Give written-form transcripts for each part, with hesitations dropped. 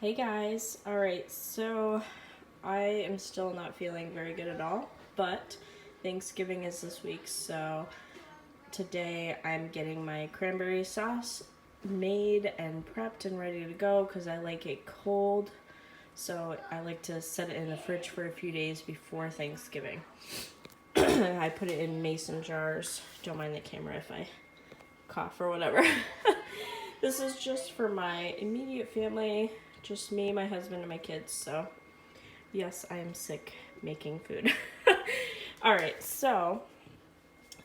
Hey guys, alright, so I am still not feeling very good at all, but Thanksgiving is this week, so today I'm getting my cranberry sauce made and prepped and ready to go because I like it cold, so I like to set it in the fridge for a few days before Thanksgiving. I put it in mason jars. Don't mind the camera if I cough or whatever. This is just for my immediate family, just me, my husband, and my kids. So, yes, I am sick making food. All right, so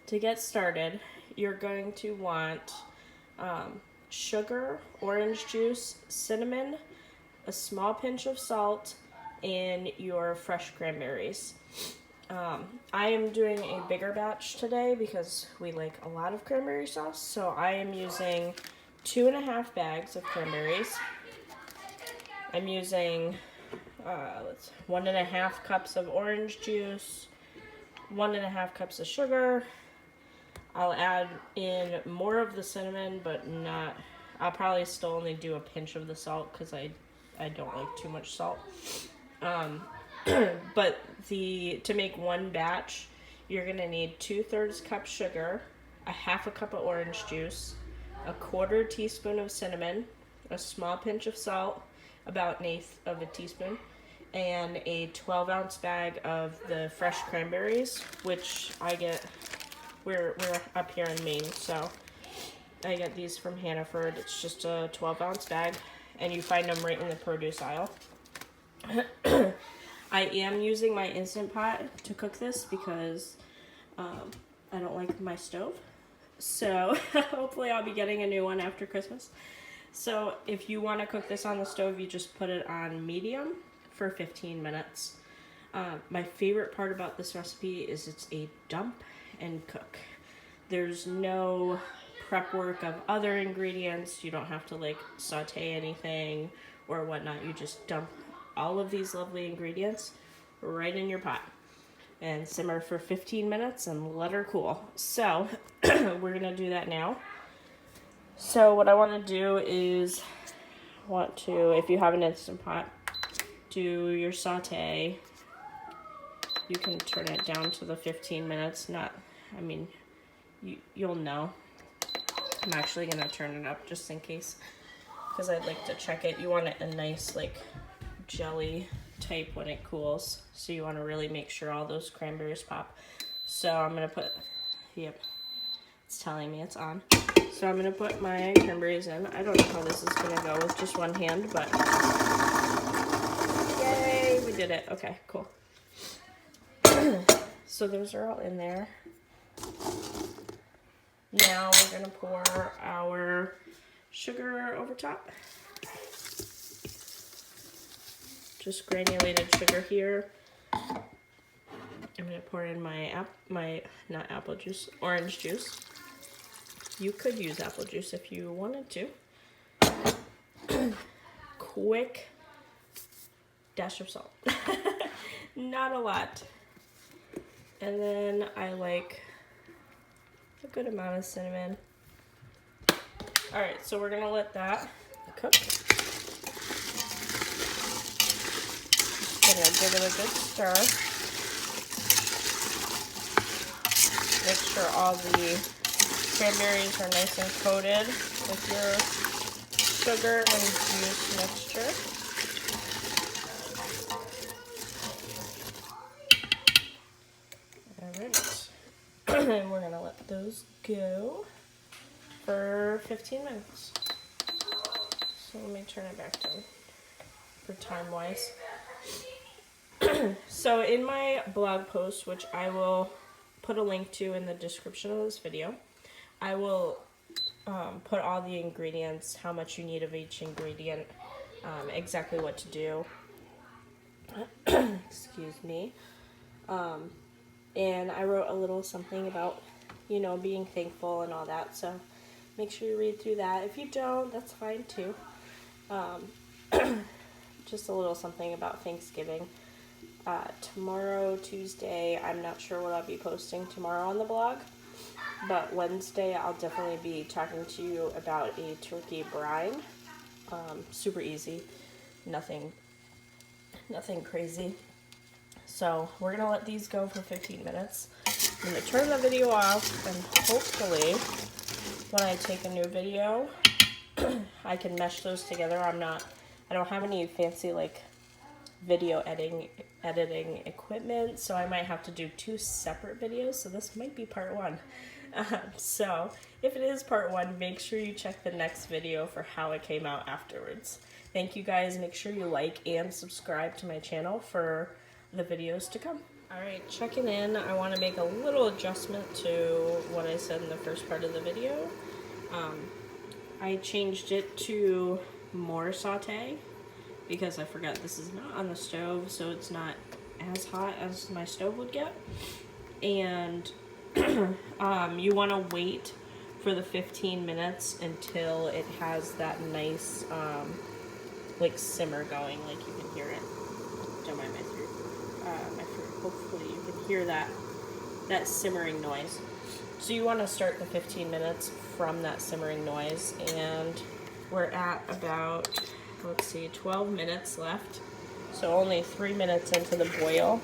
to get started, you're going to want sugar, orange juice, cinnamon, a small pinch of salt, and your fresh cranberries. I am doing a bigger batch today because we like a lot of cranberry sauce. So I am using 2.5 bags of cranberries. I'm using 1.5 cups of orange juice, 1.5 cups of sugar. I'll add in more of the cinnamon, but not. I'll probably still only do a pinch of the salt because I don't like too much salt. But to make one batch, you're gonna need 2/3 cup sugar, a 1/2 cup of orange juice, a 1/4 teaspoon of cinnamon, a small pinch of salt, about 1/8 of a teaspoon, and a 12-ounce bag of the fresh cranberries, which I get. We're up here in Maine, so I get these from Hannaford. It's just a 12-ounce bag, and you find them right in the produce aisle. I am using my Instant Pot to cook this because I don't like my stove. So hopefully I'll be getting a new one after Christmas. So if you want to cook this on the stove, you just put it on medium for 15 minutes. My favorite part about this recipe is it's a dump and cook. There's no prep work of other ingredients. You don't have to like saute anything or whatnot. You just dump all of these lovely ingredients right in your pot and simmer for 15 minutes and let her cool. So we're gonna do that now. So what I want to do is if you have an Instant Pot, do your saute. You can turn it down to the 15 minutes. You'll know. I'm actually gonna turn it up just in case because I'd like to check it. You want it a nice like jelly type when it cools, so you want to really make sure all those cranberries pop. So I'm gonna put, yep, it's telling me it's on. So I'm gonna put my cranberries in. I don't know how this is gonna go with just one hand, but yay, we did it. Okay, cool. So those are all in there. Now we're gonna pour our sugar over top. Just granulated sugar here. I'm gonna pour in my not apple juice, orange juice. You could use apple juice if you wanted to. Quick dash of salt. Not a lot. And then I like a good amount of cinnamon. All right, so we're gonna let that cook. Gonna give it a good stir. Make sure all the cranberries are nice and coated with your sugar and juice mixture. Alright. And we're gonna let those go for 15 minutes. So let me turn it back down for time-wise. So in my blog post, which I will put a link to in the description of this video, I will put all the ingredients, how much you need of each ingredient, exactly what to do. Excuse me. And I wrote a little something about, being thankful and all that. So make sure you read through that. If you don't, that's fine too. Just a little something about Thanksgiving. Tomorrow, Tuesday, I'm not sure what I'll be posting tomorrow on the blog, but Wednesday I'll definitely be talking to you about a turkey brine. Super easy. nothing crazy. So we're gonna let these go for 15 minutes. I'm gonna turn the video off, and hopefully when I take a new video, I can mesh those together. I don't have any fancy like video editing equipment, so I might have to do 2 separate videos, so this might be part 1. So if it is part 1, make sure you check the next video for how it came out afterwards. Thank you guys. Make sure you like and subscribe to my channel for the videos to come. Alright, checking in. I want to make a little adjustment to what I said in the first part of the video. I changed it to more saute because I forgot this is not on the stove, so it's not as hot as my stove would get. And you want to wait for the 15 minutes until it has that nice like simmer going, like you can hear it. Don't mind my throat. Hopefully you can hear that simmering noise. So you want to start the 15 minutes from that simmering noise, and we're at about, let's see, 12 minutes left. So only 3 minutes into the boil,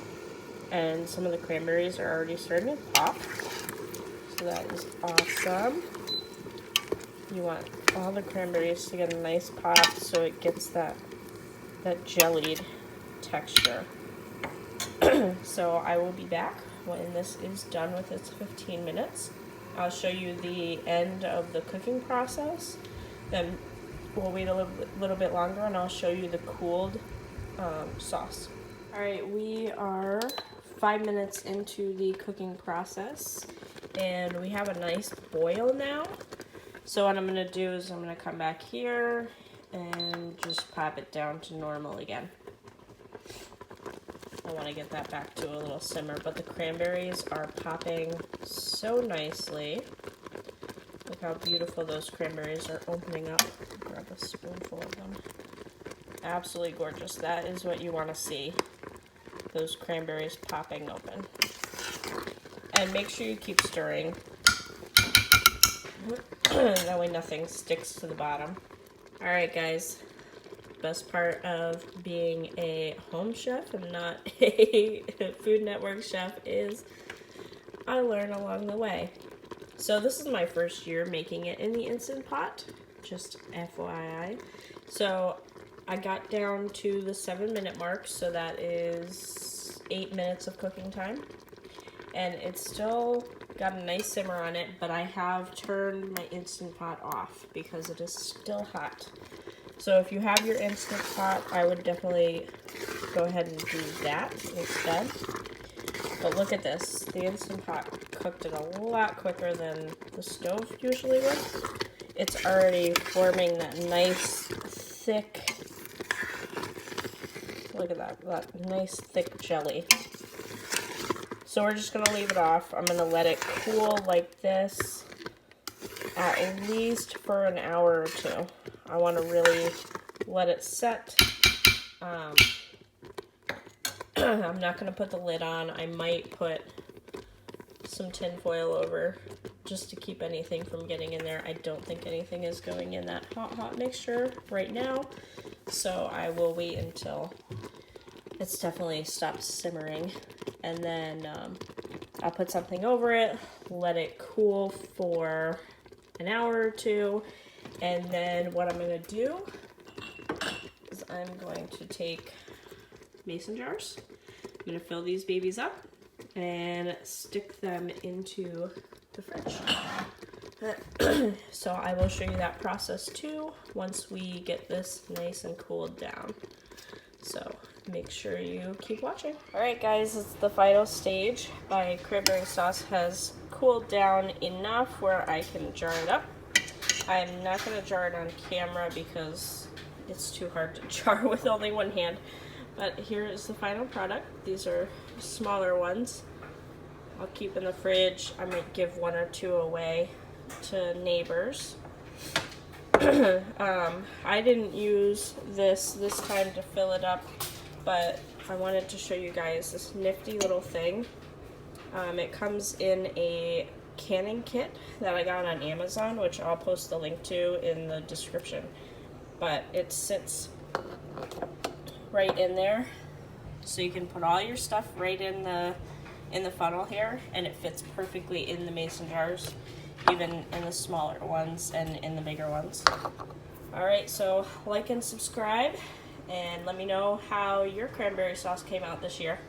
and some of the cranberries are already starting to pop. So that is awesome. You want all the cranberries to get a nice pop so it gets that jellied texture. So I will be back when this is done with its 15 minutes. I'll show you the end of the cooking process. Then we'll wait a little bit longer, and I'll show you the cooled sauce. Alright, we are 5 minutes into the cooking process, and we have a nice boil now. So what I'm going to do is I'm going to come back here and just pop it down to normal again. I want to get that back to a little simmer, but the cranberries are popping so nicely. Look how beautiful those cranberries are opening up. Grab a spoonful of them. Absolutely gorgeous. That is what you want to see. Those cranberries popping open. And make sure you keep stirring. That way nothing sticks to the bottom. Alright guys, best part of being a home chef and not a Food Network chef is I learn along the way. So this is my first year making it in the Instant Pot, just FYI. So I got down to the 7-minute mark, so that is 8 minutes of cooking time. And it's still got a nice simmer on it, but I have turned my Instant Pot off because it is still hot. So if you have your Instant Pot, I would definitely go ahead and do that instead. But look at this. The Instant Pot cooked it a lot quicker than the stove usually would. It's already forming that nice, thick, look at that nice, thick jelly. So we're just going to leave it off. I'm going to let it cool like this at least for an hour or 2. I want to really let it set. I'm not going to put the lid on. I might put some tin foil over just to keep anything from getting in there. I don't think anything is going in that hot mixture right now. So I will wait until it's definitely stopped simmering. And then I'll put something over it, let it cool for an hour or 2. And then what I'm going to do is I'm going to take mason jars. I'm going to fill these babies up and stick them into the fridge. So I will show you that process too once we get this nice and cooled down. So make sure you keep watching. Alright guys, it's the final stage. My cranberry sauce has cooled down enough where I can jar it up. I'm not going to jar it on camera because it's too hard to jar with only one hand. But here is the final product. These are smaller ones. I'll keep in the fridge. I might give 1 or 2 away to neighbors. I didn't use this time to fill it up, but I wanted to show you guys this nifty little thing. It comes in a canning kit that I got on Amazon, which I'll post the link to in the description. But it sits right in there. So you can put all your stuff right in the funnel here, and it fits perfectly in the mason jars, even in the smaller ones and in the bigger ones. All right, so like and subscribe, and let me know how your cranberry sauce came out this year.